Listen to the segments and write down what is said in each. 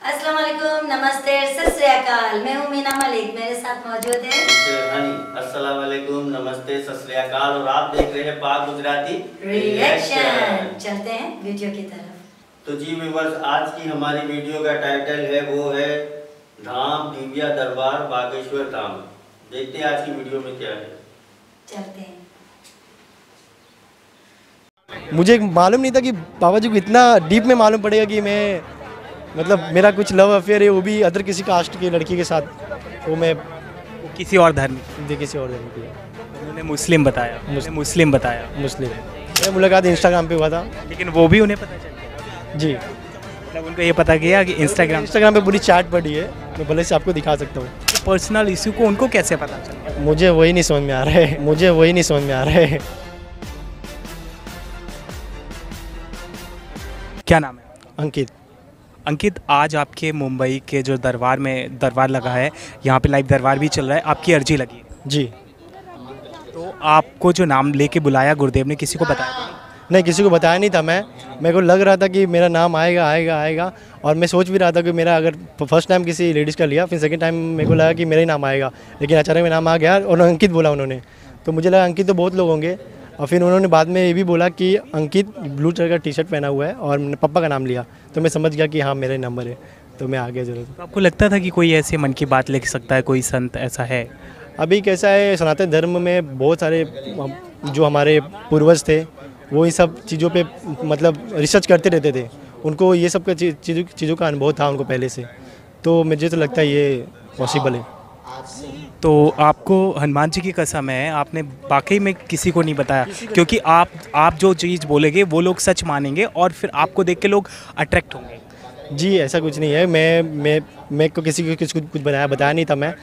अस्सलाम वालेकुम, नमस्ते, सत श्री अकाल। मैं हूँ मीना मलिक, मेरे साथ मौजूद है अस्सलाम वालेकुम, नमस्ते, सत श्री अकाल। और आप देख रहे हैं पाक गुजराती रिएक्शन। चलते हैं वीडियो की तरफ। तो जी व्यूअर्स, आज की हमारी वीडियो का टाइटल है वो है धाम दिव्या दरबार बागेश्वर धाम। देखते हैं आज की वीडियो में क्या है। चलते हैं। मुझे मालूम नहीं था कि बाबा जी को इतना डीप में मालूम पड़ेगा कि मैं मतलब मेरा कुछ लव अफेयर है, वो भी अदर किसी कास्ट की लड़की के साथ। वो मैं किसी और धर्म किसी और धर्म की है। उन्होंने मुस्लिम बताया मुस्लिम बताया मुस्लिम है। मेरा मुलाकात इंस्टाग्राम पे हुआ था। लेकिन वो भी उन्हें पता चल गया जी, मतलब उनको ये पता गया कि इंस्टाग्राम पे पूरी चैट पड़ी है। मैं भले से आपको दिखा सकता हूँ। पर्सनल इशू को उनको कैसे पता चल मुझे वही नहीं समझ में आ रहा है। क्या नाम है? अंकित, आज आपके मुंबई के जो दरबार लगा है, यहाँ पे लाइव दरबार भी चल रहा है, आपकी अर्जी लगी है। जी। तो आपको जो नाम लेके बुलाया गुरुदेव ने, किसी को बताया? नहीं, किसी को बताया नहीं था। मेरे को लग रहा था कि मेरा नाम आएगा। और मैं सोच भी रहा था कि मेरा अगर फर्स्ट टाइम किसी लेडीज़ का लिया, फिर सेकंड टाइम मेरे को लगा कि मेरा ही नाम आएगा, लेकिन अचानक मेरा नाम आ गया और अंकित बोला उन्होंने। तो मुझे लगा अंकित तो बहुत लोग होंगे, और फिर उन्होंने बाद में ये भी बोला कि अंकित ब्लू कलर का टी शर्ट पहना हुआ है, और मैंने पापा का नाम लिया। तो मैं समझ गया कि हाँ मेरा नंबर है, तो मैं आ गया जरूर। तो आपको लगता था कि कोई ऐसे मन की बात लिख सकता है, कोई संत ऐसा है? अभी कैसा है, सनातन धर्म में बहुत सारे जो हमारे पूर्वज थे वो इन सब चीज़ों पे मतलब रिसर्च करते रहते थे। उनको ये सब का चीज़ों का अनुभव था उनको पहले से। तो मुझे तो लगता है ये पॉसिबल है। तो आपको हनुमान जी की कसम है, आपने वाकई में किसी को नहीं बताया, क्योंकि आप जो चीज़ बोलेंगे वो लोग सच मानेंगे और फिर आपको देख के लोग अट्रैक्ट होंगे। जी, ऐसा कुछ नहीं है। मैं को किसी को कुछ बताया नहीं था। मैं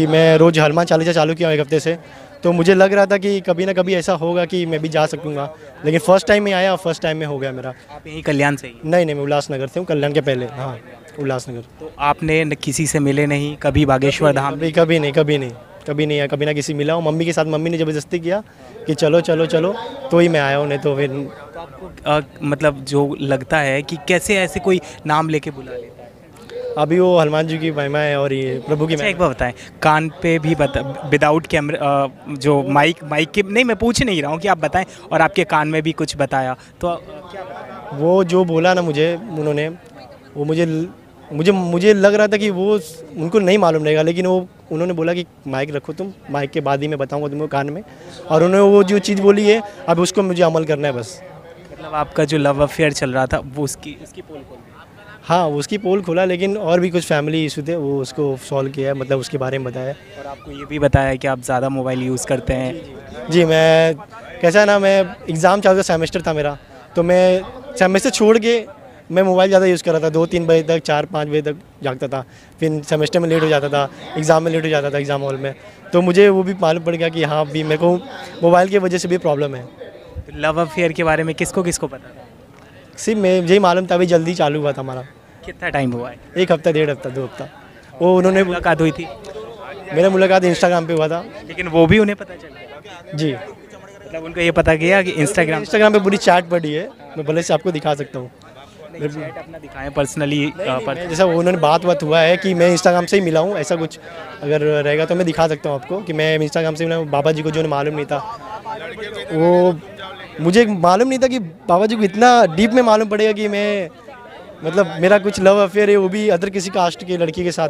मैं रोज़ हनुमान चालीसा चालू किया एक हफ्ते से। तो मुझे लग रहा था कि कभी ना कभी ऐसा होगा कि मैं भी जा सकूँगा, लेकिन फ़र्स्ट टाइम में आया, फर्स्ट टाइम में हो गया मेरा। आप यहीं कल्याण से ही? नहीं, मैं उल्लासनगर से हूँ, कल्याण के पहले। हाँ, उल्लासनगर। तो आपने किसी से मिले नहीं कभी बागेश्वर धाम? कभी नहीं, कभी ना किसी मिला हूँ। मम्मी के साथ, मम्मी ने ज़बरदस्ती किया कि चलो तो ही मैं आया हूँ, नहीं तो फिर। तो आपको मतलब जो लगता है कि कैसे ऐसे कोई नाम लेके बुला लेता है? अभी वो हनुमान जी की महिमा है और ये प्रभु की। अच्छा, एक बार बताएं, कान पे भी विदाउट कैमरा जो माइक के नहीं, मैं पूछ नहीं रहा हूँ कि आप बताएं, और आपके कान में भी कुछ बताया तो क्या बताया? वो जो बोला ना मुझे उन्होंने, वो मुझे लग रहा था कि वो उनको नहीं मालूम रहेगा, लेकिन वो उन्होंने बोला कि माइक रखो तुम, माइक के बाद ही मैं बताऊंगा तुमको कान में। और उन्होंने वो जो चीज़ बोली है, अब उसको मुझे अमल करना है बस। मतलब आपका जो लव अफेयर चल रहा था वो उसकी पोल खोल दी? हाँ, उसकी पोल खोला, लेकिन और भी कुछ फैमिली इशू थे, वो उसको सॉल्व किया है, मतलब उसके बारे में बताया। और आपको ये भी बताया कि आप ज़्यादा मोबाइल यूज़ करते हैं? जी, मैं कैसा है ना, मैं एग्ज़ाम चालू था, सेमेस्टर था मेरा, तो मैं सेमेस्टर छोड़ के मैं मोबाइल ज़्यादा यूज़ कर रहा था। 2-3 बजे तक, 4-5 बजे तक जागता था। फिर सेमेस्टर में लेट हो जाता था, एग्ज़ाम में लेट हो जाता था, एग्ज़ाम हॉल में। तो मुझे वो भी मालूम पड़ गया कि हाँ, भी मेरे को मोबाइल की वजह से भी प्रॉब्लम है। तो लव अफेयर के बारे में किसको पता था? सिर्फ मैं यही मालूम था, अभी जल्दी चालू हुआ था हमारा। कितना टाइम हुआ है? 1 हफ्ता, 1.5 हफ्ता, 2 हफ्ता। वो उन्होंने मुलाकात हुई थी? मेरा मुलाकात इंस्टाग्राम पे हुआ था। लेकिन वो भी उन्हें पता चल गया? जी, मतलब उनको ये पता गया कि इंस्टाग्राम पे पूरी चैट पड़ी है। मैं भले से आपको दिखा सकता हूँ। चैट अपना दिखाएं पर्सनली। जैसा उन्होंने बात हुआ है कि मैं इंस्टाग्राम से ही मिला हूँ, ऐसा कुछ अगर रहेगा तो मैं दिखा सकता हूँ आपको कि मैं इंस्टाग्राम से मिला हूँ। बाबा जी को जो मालूम नहीं था, वो मुझे मालूम नहीं था कि बाबा जी को इतना डीप में मालूम पड़ेगा कि मैं मतलब मेरा कुछ लव अफेयर है, वो भी अदर किसी कास्ट की लड़की के साथ।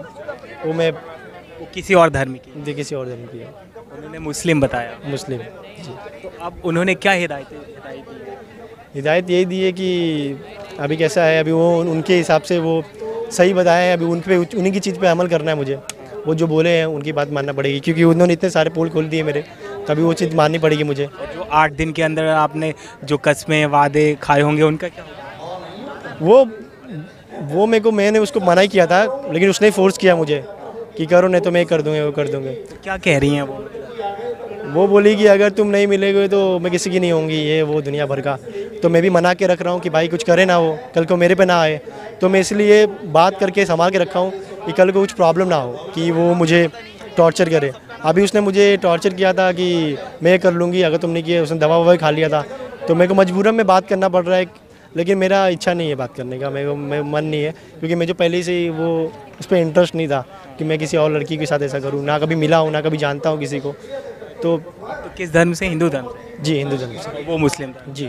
वो किसी और धर्म की? किसी और धर्म की है। उन्होंने मुस्लिम बताया? मुस्लिम। जी। तो अब उन्होंने क्या हिदायत दी? हिदायत यही दी है कि अभी कैसा है, अभी वो उनके हिसाब से वो सही बताए हैं। अभी उन्हीं की चीज़ पे अमल करना है मुझे। वो जो बोले हैं उनकी बात मानना पड़ेगी, क्योंकि उन्होंने इतने सारे पोल खोल दिए मेरे, तभी वो चीज़ माननी पड़ेगी मुझे। जो 8 दिन के अंदर आपने जो कस्में वादे खाए होंगे, उनका क्या होगा? वो मैंने उसको मना ही किया था, लेकिन उसने फोर्स किया मुझे कि करो, नहीं तो मैं कर दूँगा, वो कर दूँगे। तो क्या कह रही हैं वो बोली कि अगर तुम नहीं मिलेगे तो मैं किसी की नहीं होंगी, ये वो दुनिया भर का। तो मैं भी मना के रख रहा हूँ कि भाई कुछ करे ना, वो कल को मेरे पे ना आए। तो मैं इसलिए बात करके संभाल के रखा हूँ कि कल को कुछ प्रॉब्लम ना हो कि वो मुझे टॉर्चर करे। अभी उसने मुझे टॉर्चर किया था कि मैं कर लूँगी, अगर तुमने किया, उसने दवा ववा खा लिया था, तो मेरे को मजबूरन में बात करना पड़ रहा है। लेकिन मेरा इच्छा नहीं है बात करने का, मैं मन नहीं है, क्योंकि मुझे पहले से ही वो उस पर इंटरेस्ट नहीं था कि मैं किसी और लड़की के साथ ऐसा करूँ, ना कभी मिला हूँ ना कभी जानता हूँ किसी को। तो किस धर्म से? हिंदू धर्म से? जी हिंदू धर्म से। वो मुस्लिम धर्म। जी।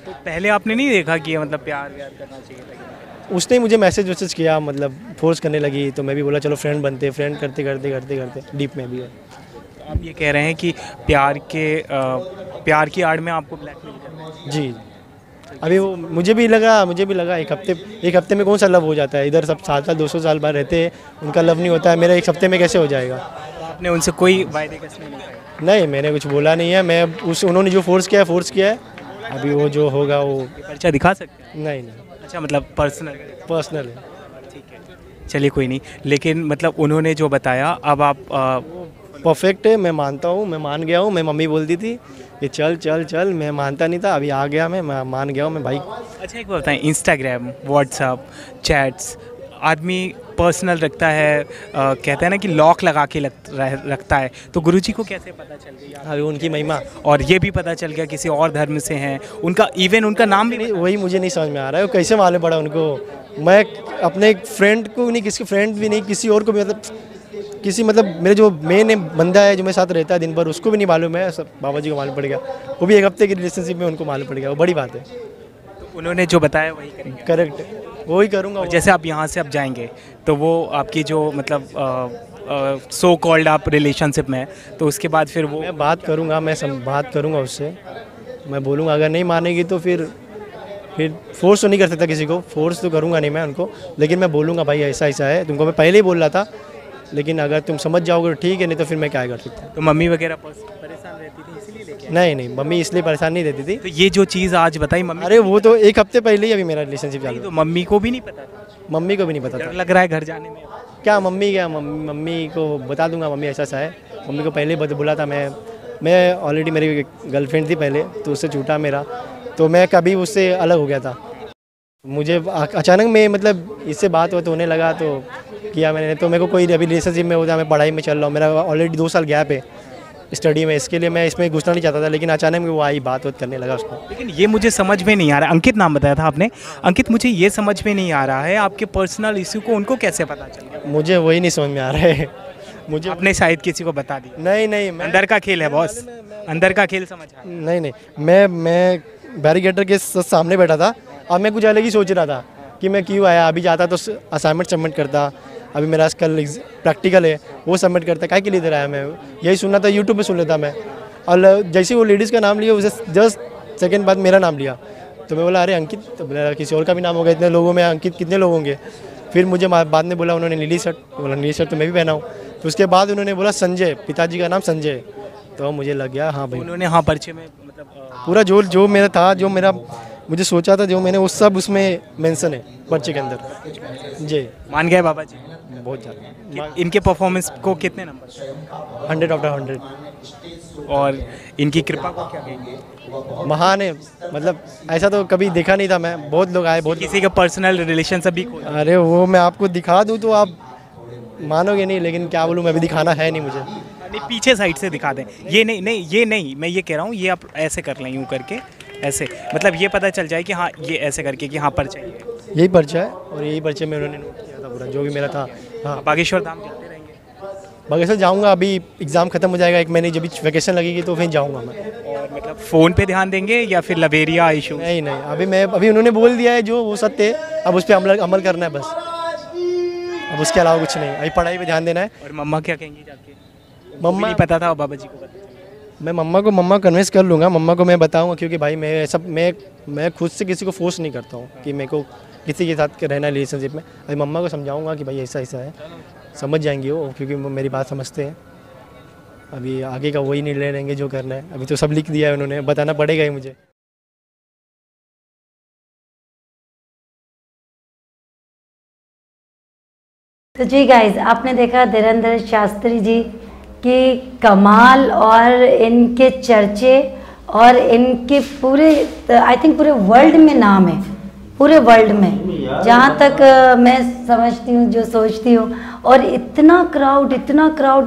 तो पहले आपने नहीं देखा कि ये मतलब प्यार व्यार करना चाहिए था? उसने मुझे मैसेज किया, मतलब फोर्स करने लगी, तो मैं भी बोला चलो फ्रेंड बनते, फ्रेंड करते करते करते करते डीप में भी है। तो आप ये कह रहे हैं कि प्यार की आड़ में आपको ब्लैकमेल कर रहे हैं? जी। अभी वो मुझे भी लगा एक हफ्ते में कौन सा लव हो जाता है, इधर सब 7 साल 200 साल बाद रहते हैं, उनका लव नहीं होता है, मेरा 1 हफ्ते में कैसे हो जाएगा। आपने उनसे कोई वायदे कसमें नहीं खाए? नहीं, मैंने कुछ बोला नहीं है, मैं उन्होंने जो फोर्स किया है, अभी वो जो होगा वो। पर्चा दिखा सकते हैं? नहीं। अच्छा, मतलब पर्सनल है। ठीक है, चलिए कोई नहीं, लेकिन मतलब उन्होंने जो बताया, अब आप परफेक्ट है, मैं मानता हूँ, मैं मान गया हूँ। मैं मम्मी बोलती थी कि चल, मैं मानता नहीं था, अभी आ गया, मैं मान गया हूँ मैं भाई। अच्छा एक बात बताएं, इंस्टाग्राम, व्हाट्सअप, चैट्स आदमी पर्सनल रखता है, कहते हैं ना कि लॉक लगा के रखता है, तो गुरुजी को कैसे पता चल गया? अभी उनकी महिमा, और ये भी पता चल गया किसी और धर्म से हैं, उनका नाम भी नहीं, वही मुझे नहीं समझ में आ रहा है, वो कैसे मालूम पड़ा उनको। मैं अपने फ्रेंड को नहीं, किसी फ्रेंड भी नहीं, किसी और को भी, मतलब मेरे जो मेन बंदा है जो मेरे साथ रहता है दिन भर, उसको भी नहीं मालूम है, सब बाबा जी को मालूम पड़ गया, वो भी 1 हफ्ते की रिलेशनशिप में उनको मालूम पड़ गया, वो बड़ी बात है। तो उन्होंने जो बताया वही करेंगे? करेक्ट, वही करूँगा। जैसे आप यहाँ से अब जाएंगे तो वो आपकी जो मतलब सो कॉल्ड आप रिलेशनशिप में, तो उसके बाद फिर वो मैं बात करूँगा, बात करूँगा उससे, मैं बोलूँगा अगर नहीं मानेगी तो फिर फोर्स तो नहीं कर सकता किसी को, फोर्स तो करूँगा नहीं मैं उनको, लेकिन मैं बोलूँगा भाई ऐसा है, तुमको मैं पहले ही बोल रहा था, लेकिन अगर तुम समझ जाओगे तो ठीक है, नहीं तो फिर मैं क्या कर सकता हूँ। तो मम्मी वगैरह परेशान रहती थी इसीलिए लेके? नहीं, मम्मी इसलिए परेशान नहीं रहती थी। तो ये जो चीज़ आज बताई मम्मी, अरे वो तो 1 हफ्ते पहले ही अभी मेरा रिलेशनशिप चालू। तो मम्मी को भी नहीं पता था? मम्मी को भी नहीं पता था। लग रहा है घर जाने में? क्या मम्मी को बता दूंगा, मम्मी ऐसा है। मम्मी को पहले बोला था, मैं ऑलरेडी मेरी गर्लफ्रेंड थी पहले, तो उससे छूटा मेरा, तो मैं कभी उससे अलग हो गया था। मुझे अचानक में मतलब इससे बात होने लगा तो किया मैंने, तो मेरे को कोई अभी रिलेशनशिप में होता, मैं पढ़ाई में चल रहा हूँ, मेरा ऑलरेडी 2 साल गैप है स्टडी में, इसके लिए मैं इसमें घुसना नहीं चाहता था, लेकिन अचानक में वो आई, बात करने लगा उसको। लेकिन ये मुझे समझ में नहीं आ रहा, अंकित नाम बताया था आपने, अंकित मुझे ये समझ में नहीं आ रहा है आपके पर्सनल इशू को उनको कैसे पता चल गया? मुझे वही नहीं समझ में आ रहा है। मुझे आपने शायद किसी को बता दी? नहीं, अंदर का खेल है बॉस, अंदर का खेल समझ आ रहा। नहीं, मैं बैरिकेटर के सामने बैठा था, अब मैं कुछ अलग ही सोच रहा था कि मैं क्यों आया, अभी जाता तो असाइनमेंट सबमिट करता, अभी मेरा कल प्रैक्टिकल है वो सबमिट करता, क्या के लिए इधर आया, मैं यही सुनना था, यूट्यूब पे सुन लेता मैं। और जैसे वो लेडीज़ का नाम लिया, उसे जस्ट सेकंड बाद मेरा नाम लिया, तो मैं बोला अरे अंकित, तो किसी और का भी नाम होगा, इतने लोगों में अंकित कितने लोग होंगे। फिर मुझे बाद में बोला उन्होंने नीली शर्ट, बोला नीली शर्ट तो मैं भी पहना हूँ। तो उसके बाद उन्होंने बोला संजय, पिताजी का नाम संजय, तो मुझे लग गया हाँ भाई। उन्होंने हाँ परिचय में मतलब पूरा जो मेरा था, जो मेरा मुझे सोचा था, जो मैंने वो सब उसमें मेंशन है पर्चे के अंदर। जी मान गए बाबा जी? बहुत ज़्यादा। इनके परफॉर्मेंस को कितने नंबर? 100 out of 100। और इनकी कृपा को क्या कहेंगे? महान है, मतलब ऐसा तो कभी देखा नहीं था मैं, बहुत लोग आए, बहुत किसी का पर्सनल रिलेशन सब भी अरे वो मैं आपको दिखा दूँ तो आप मानोगे नहीं, लेकिन क्या बोलूँ, मैं भी दिखाना है नहीं मुझे। नहीं, पीछे साइड से दिखा दें, ये नहीं मैं ये कह रहा हूँ, ये आप ऐसे कर लें, यूँ करके ऐसे, मतलब ये पता चल जाए कि हाँ ये ऐसे करके कि हाँ पर्चा है, यही पर्चा है, और यही पर्चे में उन्होंने नोट किया था पूरा जो भी मेरा था। हाँ, बागेश्वर धाम जाते रहेंगे? बागेश्वर जाऊँगा, अभी एग्ज़ाम ख़त्म हो जाएगा 1 महीने, जब वैकेशन लगेगी तो फिर जाऊँगा मैं। और मतलब फ़ोन पे ध्यान देंगे या फिर लवेरिया इशू? नहीं, अभी उन्होंने बोल दिया है जो वो सत्य है, अब उस पर अमल करना है बस, अब उसके अलावा कुछ नहीं, अभी पढ़ाई पे ध्यान देना है। और मम्मा क्या कहेंगी जाके? मम्मा नहीं पता था, बाबा जी को पता था? मैं मम्मा कन्विंस कर लूँगा, मम्मा को मैं बताऊँगा, क्योंकि भाई मैं खुद से किसी को फोर्स नहीं करता हूँ कि मेरे को किसी के साथ रहना रिलेशनशिप में। अभी मम्मा को समझाऊँगा कि भाई ऐसा है, समझ जाएंगी वो, क्योंकि वो मेरी बात समझते हैं। अभी आगे का वही निर्णय लेंगे जो करना है, अभी तो सब लिख दिया है उन्होंने, बताना पड़ेगा ही मुझे। तो जी गाइज, आपने देखा धीरेंद्र शास्त्री जी की कमाल और इनके चर्चे, और इनके पूरे आई थिंक पूरे वर्ल्ड में नाम है, पूरे वर्ल्ड में जहाँ तक मैं समझती हूँ, जो सोचती हूँ। और इतना क्राउड,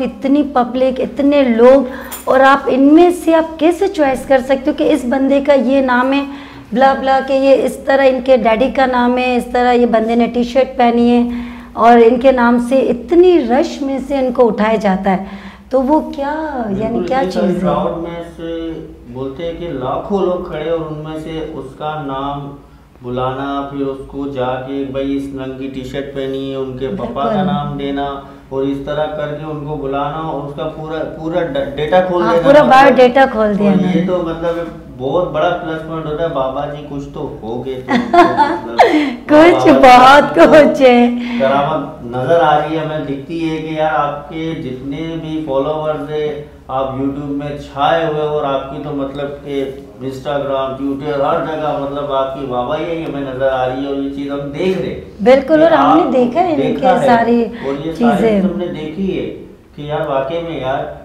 इतनी पब्लिक, इतने लोग, और आप इनमें से आप कैसे चॉइस कर सकते हो कि इस बंदे का ये नाम है, ब्ला ब्ला के ये इस तरह इनके डैडी का नाम है, इस तरह ये बंदे ने टी शर्ट पहनी है और इनके नाम से इतनी रश में से इनको उठाया जाता है, तो वो क्या यानी क्या चीज़ है? क्राउड में से बोलते हैं कि लाखों लोग खड़े और उनमें से उसका नाम बुलाना, फिर उसको जाके भाई इस रंग की टी शर्ट पहनी है, उनके पापा का नाम देना और इस तरह करके उनको बुलाना और उसका पूरा डेटा खोल देना, पूरा बायोडेटा खोल दिया। ये तो मतलब बहुत बड़ा प्लस पॉइंट होता है। बाबा जी कुछ तो हो गए तो मतलब कुछ बहुत कुछ है, करामत नजर आ रही है, हमें दिखती है कि यार आपके जितने भी फॉलोवर्स है आप यूट्यूब में छाए हुए और आपकी तो मतलब के इंस्टाग्राम ट्विटर हर जगह मतलब आपकी वाहवाही ही हमें नजर आ रही है और ये चीज हम देख रहे। बिल्कुल, और हमने देखा है इनके सारी चीजें हमने देखी है कि यार वाकई में यार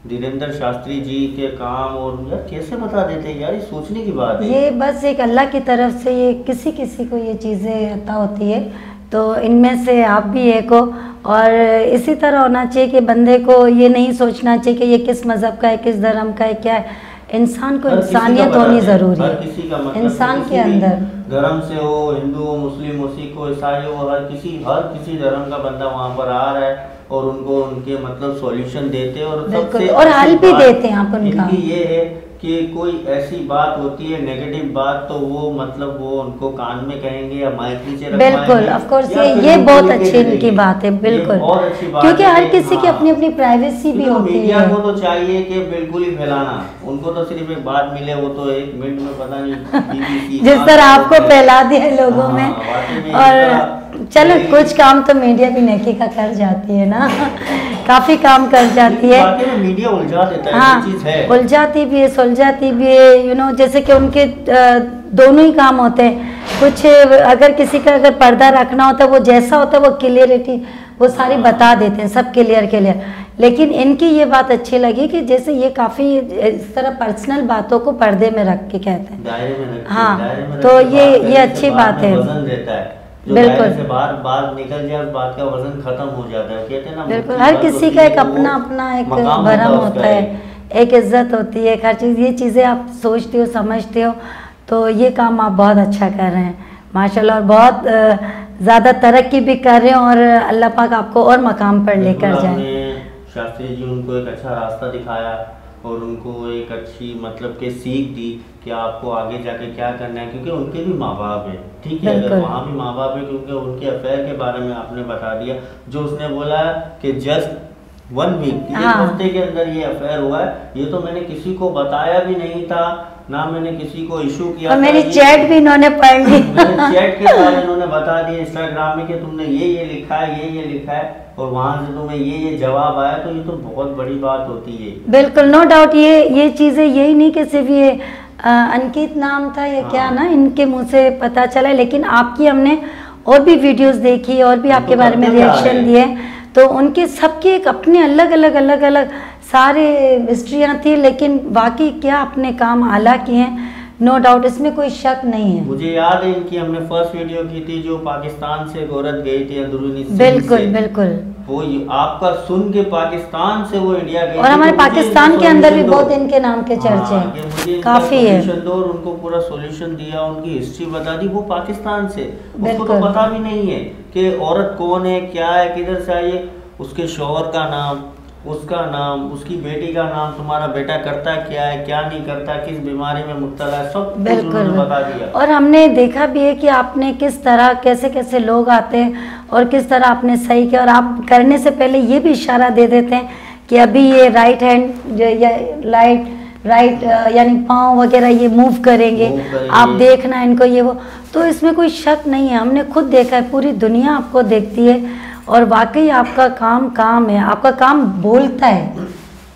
धीरेंद्र शास्त्री जी के काम और यार कैसे बता देते हैं यार, ये सोचने की बात है। ये बस एक अल्लाह की तरफ से ये किसी किसी को ये चीज़ें अता होती है, तो इनमें से आप भी एक हो। और इसी तरह होना चाहिए कि बंदे को ये नहीं सोचना चाहिए कि ये किस मज़हब का है, किस धर्म का है, क्या है। इंसान को इंसानियत होनी ज़रूरी है, किसी का मतलब इंसान के अंदर धर्म से हो, हिंदू हो, मुस्लिम हो, सिख हो, ईसाई हो, हर किसी धर्म का बंदा वहाँ पर आ रहा है और उनको उनके मतलब सॉल्यूशन देते हैं और सबसे और हल भी देते हैं आप उनका। ये है कि कोई ऐसी बात होती है नेगेटिव बात तो वो मतलब वो उनको कान में कहेंगे या माइक नीचे रखवाएंगे। बिल्कुल, ऑफ कोर्स ये बहुत अच्छी इनकी बात है, बिल्कुल, क्योंकि हर किसी की अपनी अपनी प्राइवेसी भी होती है। मीडिया को तो चाहिए कि बिल्कुल ही फैलाना, उनको तो सिर्फ एक बात मिले वो तो 1 मिनट में पता नहीं जिस तरह आपको फैला दिया लोगों में। और चलो कुछ काम तो मीडिया भी नेकी का कर जाती है ना, काफी काम कर जाती है। मीडिया उलझा देता है, हाँ, चीज है उलझाती भी है, सुलझाती भी है, जैसे कि उनके दोनों ही काम होते हैं। कुछ अगर किसी का अगर पर्दा रखना होता है वो जैसा होता है वो क्लियरिटी वो सारी बता देते हैं, सब क्लियर। लेकिन इनकी ये बात अच्छी लगी कि जैसे ये काफ़ी इस तरह पर्सनल बातों को पर्दे में रख के कहते हैं, दायरे में रख, हाँ, तो ये अच्छी बात है। वजन देता है, बिल्कुल से बात निकल जाए बात का वजन खत्म हो जाता है, कहते हैं ना। बिल्कुल, हर किसी का एक अपना एक भरम होता है, एक इज्जत होती है, हर चीज़। ये चीज़ें आप सोचते हो, समझते हो, तो ये काम आप बहुत अच्छा कर रहे हैं माशाल्लाह, और बहुत ज़्यादा तरक्की भी कर रहे हैं और अल्लाह पाक आपको और मकाम पर लेकर जाए। शास्त्री जी उनको एक अच्छा रास्ता दिखाया और उनको एक अच्छी मतलब के सीख दी कि आपको आगे जाके क्या करना है, क्योंकि उनके भी माँ बाप है, ठीक है, अगर वहाँ भी माँ बाप है, क्योंकि उनके अफेयर के बारे में आपने बता दिया, जो उसने बोला कि जस्ट 1 वीक, 1 हफ्ते के अंदर ये अफेयर हुआ है, ये तो मैंने किसी को बताया भी नहीं था, ना मैंने किसी को इशू किया और मेरी चैट भी इन्होंने पढ़ ली, चैट के बाद इन्होंने बता दिया इंस्टाग्राम में कि तुमने ये लिखा है, ये लिखा है और वहाँ से तुम्हें ये जवाब आया, तो ये तो बहुत बड़ी बात होती है। बिल्कुल, नो डाउट। ये चीज़ें यही नहीं कि सिर्फ ये अंकित नाम था या क्या ना इनके मुंह से पता चला, लेकिन आपकी हमने और भी वीडियोस देखी और भी आपके बारे में रिएक्शन दिए, तो उनके सबके एक अपने अलग अलग सारे हिस्ट्रियाँ थी, लेकिन बाकी क्या अपने काम आला किए हैं, नो डाउट, इसमें कोई शक नहीं है। मुझे याद है इनकी हमने फर्स्ट वीडियो की थी जो पाकिस्तान से एक औरत गई थी अंदरूनी, बिल्कुल वो आपका सुन के पाकिस्तान से वो इंडिया गई, और हमारे पाकिस्तान के अंदर भी बहुत इनके नाम के चर्चे हैं, काफी है। और उनको पूरा सॉल्यूशन दिया, उनकी हिस्ट्री बता दी, वो पाकिस्तान से, उसको तो पता भी नहीं है कि औरत कौन है, क्या है, किधर से आई है, उसके शौहर का नाम, उसका नाम, उसकी बेटी का नाम, तुम्हारा बेटा करता क्या है, क्या नहीं करता, किस बीमारी में मुब्तला है, सब कुछ उन्होंने बता दिया। और हमने देखा भी है कि आपने किस तरह कैसे लोग आते हैं और किस तरह आपने सही किया, और आप करने से पहले ये भी इशारा दे देते हैं कि अभी ये राइट हैंड या राइट यानी पाँव वगैरह ये मूव करेंगे, आप देखना इनको, ये वो, तो इसमें कोई शक नहीं है, हमने खुद देखा है, पूरी दुनिया आपको देखती है और वाकई आपका काम है, आपका काम बोलता है,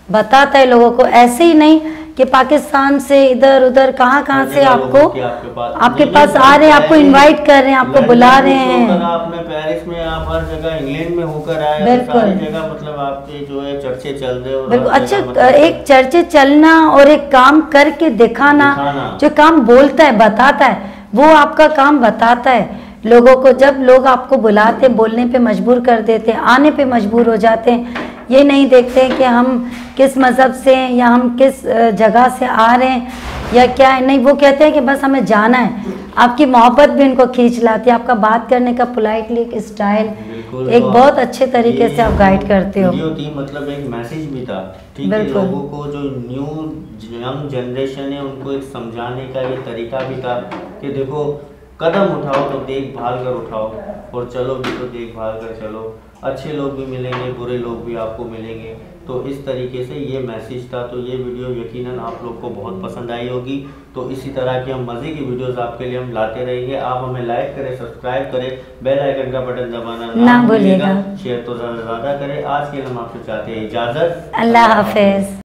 बताता है लोगों को, ऐसे ही नहीं कि पाकिस्तान से इधर उधर कहाँ से आपके पास आ रहे हैं, आपको इनवाइट कर रहे हैं, आपको बुला रहे हैं, आपने पेरिस में, आप हर जगह इंग्लैंड में होकर आए, बिल्कुल जगह मतलब आपके जो है चर्चे चल रहे हो, बिल्कुल अच्छा, मतलब एक चर्चे चलना और एक काम करके दिखाना, जो काम बोलता है, बताता है, वो आपका काम बताता है लोगों को। जब लोग आपको बुलाते, बोलने पे मजबूर कर देते, आने पे मजबूर हो जाते हैं, ये नहीं देखते हैं कि हम किस मज़हब से हैं या हम किस जगह से आ रहे हैं, या क्या है, नहीं वो कहते हैं कि बस हमें जाना है। आपकी मोहब्बत भी उनको खींच लाती है, आपका बात करने का पोलाइटली एक स्टाइल, एक बहुत अच्छे तरीके से आप गाइड करते हो। वीडियो थी मतलब एक मैसेज भी था, ठीक है, लोगों को जो न्यू यंग जनरेशन है उनको एक समझाने का ये तरीका भी था कि देखो कदम उठाओ तो देखभाल कर उठाओ, और चलो भी तो देखभाल कर चलो, अच्छे लोग भी मिलेंगे, बुरे लोग भी आपको मिलेंगे। तो इस तरीके से ये मैसेज था। तो ये वीडियो यकीनन आप लोग को बहुत पसंद आई होगी। तो इसी तरह की हम मज़े की वीडियोस आपके लिए हम लाते रहेंगे। आप हमें लाइक करें, सब्सक्राइब करें, बेल आइकन का बटन दबाना ना भूलिएगा, शेयर तो ज़्यादा से ज़्यादा करें। आज के लिए हम आपसे चाहते हैं इजाज़त, अल्लाह हाफिज़।